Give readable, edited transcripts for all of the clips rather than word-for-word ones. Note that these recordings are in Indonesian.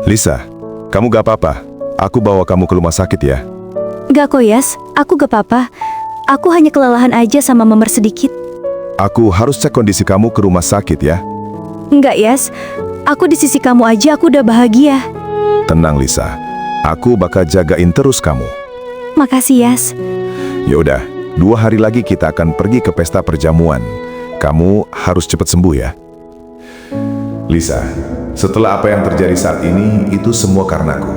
Lisa, kamu gak apa-apa? Aku bawa kamu ke rumah sakit ya. Gak kok, Yas. Aku gak apa-apa. Aku hanya kelelahan aja sama memer sedikit. Aku harus cek kondisi kamu ke rumah sakit ya. Enggak, Yas. Aku di sisi kamu aja, aku udah bahagia. Tenang Lisa, aku bakal jagain terus kamu. Makasih, Yas. Yaudah, 2 hari lagi kita akan pergi ke pesta perjamuan. Kamu harus cepat sembuh ya. Lisa, setelah apa yang terjadi saat ini, itu semua karenaku.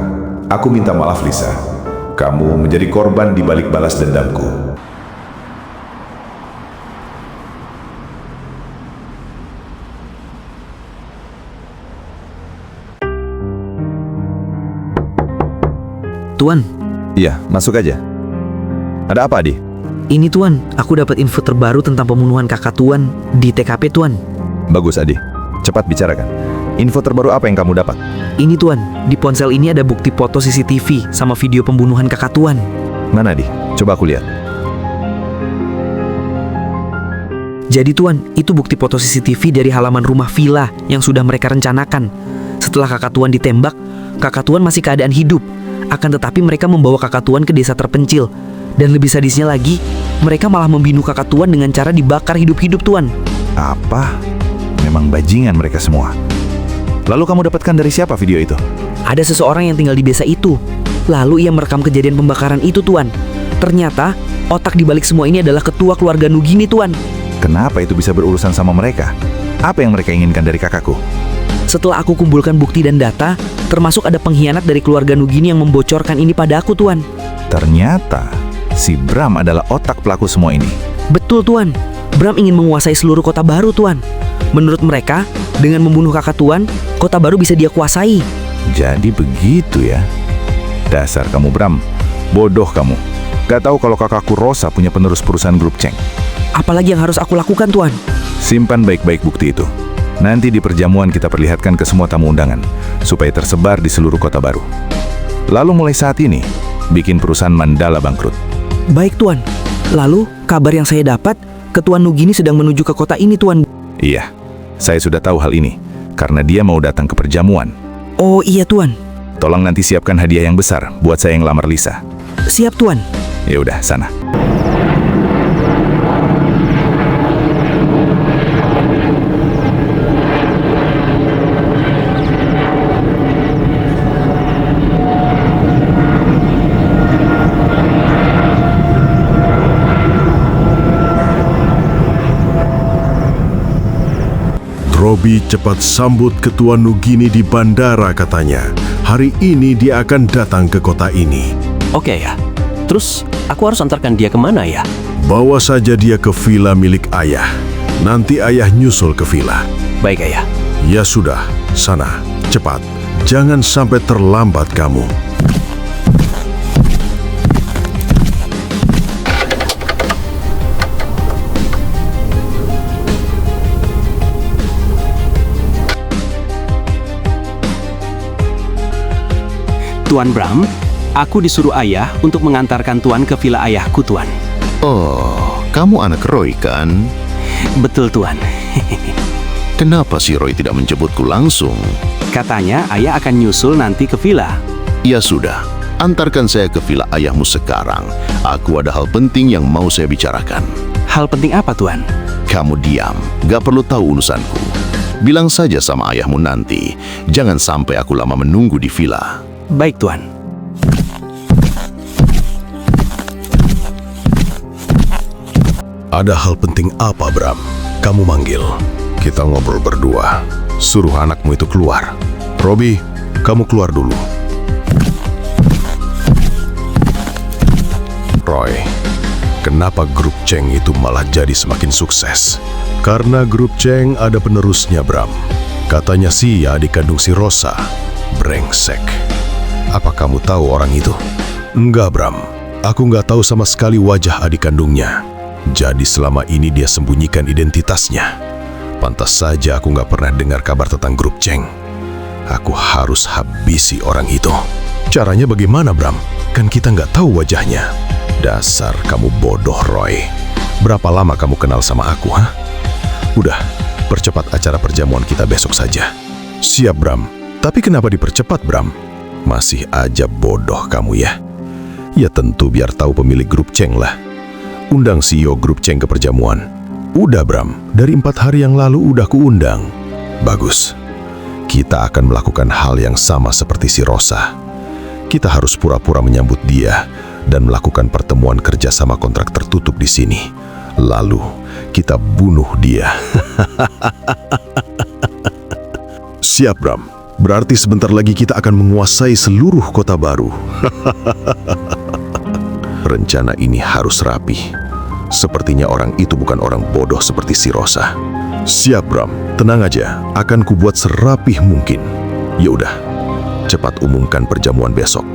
Aku minta maaf Lisa. Kamu menjadi korban di balik balas dendamku. Tuan, Iya, masuk aja. Ada apa, Adi? ini Tuan, aku dapat info terbaru tentang pembunuhan kakak Tuan di TKP Tuan. Bagus, Adi. Cepat bicarakan. Info terbaru apa yang kamu dapat? Ini Tuan, di ponsel ini ada bukti foto CCTV sama video pembunuhan kakak Tuan. Mana, Adi? Coba aku lihat. Jadi Tuan, itu bukti foto CCTV dari halaman rumah villa yang sudah mereka rencanakan. Setelah kakak Tuan ditembak, kakak Tuan masih keadaan hidup. Akan tetapi mereka membawa kakak Tuan ke desa terpencil. Dan lebih sadisnya lagi, mereka malah membunuh kakak Tuan dengan cara dibakar hidup-hidup Tuan. Apa? Memang bajingan mereka semua. Lalu kamu dapatkan dari siapa video itu? Ada seseorang yang tinggal di desa itu. Lalu ia merekam kejadian pembakaran itu Tuan. Ternyata, otak di balik semua ini adalah ketua keluarga Nugini Tuan. Kenapa itu bisa berurusan sama mereka? Apa yang mereka inginkan dari kakakku? Setelah aku kumpulkan bukti dan data, termasuk ada pengkhianat dari keluarga Nugini yang membocorkan ini pada aku Tuan. Ternyata, si Bram adalah otak pelaku semua ini. Betul Tuan, Bram ingin menguasai seluruh kota baru Tuan. Menurut mereka, dengan membunuh kakak Tuan, kota baru bisa dia kuasai. Jadi begitu ya. Dasar kamu Bram, bodoh kamu. Gak tahu kalau kakakku Rosa punya penerus perusahaan grup Cheng. Apalagi yang harus aku lakukan Tuan? Simpan baik-baik bukti itu. Nanti di perjamuan kita perlihatkan ke semua tamu undangan, supaya tersebar di seluruh kota baru. Lalu mulai saat ini, bikin perusahaan Mandala bangkrut. Baik Tuan. Lalu, kabar yang saya dapat, Ketua Nugini sedang menuju ke kota ini Tuan. Iya, saya sudah tahu hal ini, karena dia mau datang ke perjamuan. Oh iya Tuan. Tolong nanti siapkan hadiah yang besar buat saya yang lamar Lisa. Siap Tuan. Ya udah, sana. Robi cepat sambut ketua Nugini di bandara katanya. Hari ini dia akan datang ke kota ini. Oke ya. Terus aku harus antarkan dia kemana ya? Bawa saja dia ke villa milik ayah. Nanti ayah nyusul ke villa. Baik ayah. Ya sudah, sana, cepat. Jangan sampai terlambat kamu. Tuan Bram, aku disuruh ayah untuk mengantarkan Tuan ke villa ayahku Tuan. Oh, kamu anak Roy kan? Betul Tuan. Kenapa si Roy tidak menjemputku langsung? Katanya ayah akan nyusul nanti ke villa. Ya sudah, antarkan saya ke villa ayahmu sekarang. Aku ada hal penting yang mau saya bicarakan. Hal penting apa Tuan? Kamu diam, gak perlu tahu urusanku. Bilang saja sama ayahmu nanti. Jangan sampai aku lama menunggu di villa. Baik Tuan. Ada hal penting apa, Bram? Kamu manggil. Kita ngobrol berdua. Suruh anakmu itu keluar. Robi, kamu keluar dulu. Roy, kenapa grup Cheng itu malah jadi semakin sukses? Karena grup Cheng ada penerusnya, Bram. Katanya sih ya adik kandung si Rosa. Brengsek. Apa kamu tahu orang itu? Enggak, Bram. Aku nggak tahu sama sekali wajah adik kandungnya. Jadi selama ini dia sembunyikan identitasnya. Pantas saja aku nggak pernah dengar kabar tentang grup Cheng. Aku harus habisi orang itu. Caranya bagaimana, Bram? Kan kita nggak tahu wajahnya. Dasar kamu bodoh, Roy. Berapa lama kamu kenal sama aku, ha? Udah, percepat acara perjamuan kita besok saja. Siap, Bram. Tapi kenapa dipercepat, Bram? Masih aja bodoh kamu ya. Ya tentu biar tahu pemilik grup Cheng lah. Undang CEO grup Cheng ke perjamuan. Udah Bram, dari 4 hari yang lalu udah kuundang. Bagus. Kita akan melakukan hal yang sama seperti si Rosa. Kita harus pura-pura menyambut dia dan melakukan pertemuan kerjasama kontrak tertutup di sini. Lalu kita bunuh dia. Siap Bram. Berarti sebentar lagi kita akan menguasai seluruh kota baru. Rencana ini harus rapi. Sepertinya orang itu bukan orang bodoh seperti si Rosa. Siap Bram, tenang aja. Akan kubuat serapih mungkin. Ya udah, cepat umumkan perjamuan besok.